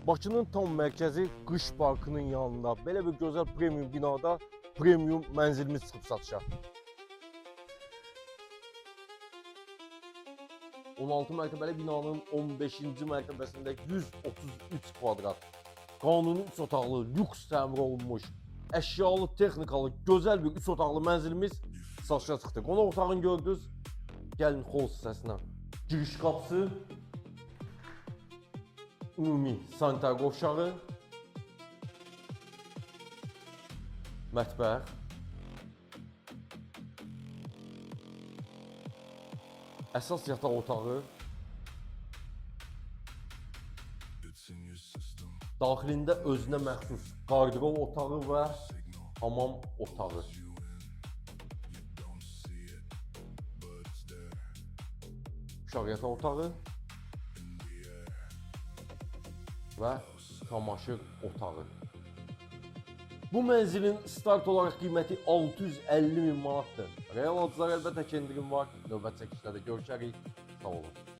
Bakının tam mərkəzi Qış Parkının yanında belə bir gözəl premium binada premium mənzilimiz çıxıb satışa. 16 mərtəbəli binanın 15-ci mərtəbəsində 133 kvadrat, qanuni 3 otaqlı, lüks təmir olunmuş, əşyalı, texnikalı, gözəl bir 3 otaqlı mənzilimiz satışa çıxdı. Qonaq otağını gördünüz. Gəlin hol hissəsinə. Giriş qapısı, ümumi sanitar qovşağı, mətbəx, əsas yataq otağı, daxilində özünə məxsus qardirob otağı və hamam otağı. Uşaq yataq otağı və çamaşır otağı. Bu mənzilin start olaraq qiyməti 650 min manatdır. Real adılar əlbəttə ki, indirim var. Növbət çəkişlərdə görüşərik. Sağ olun.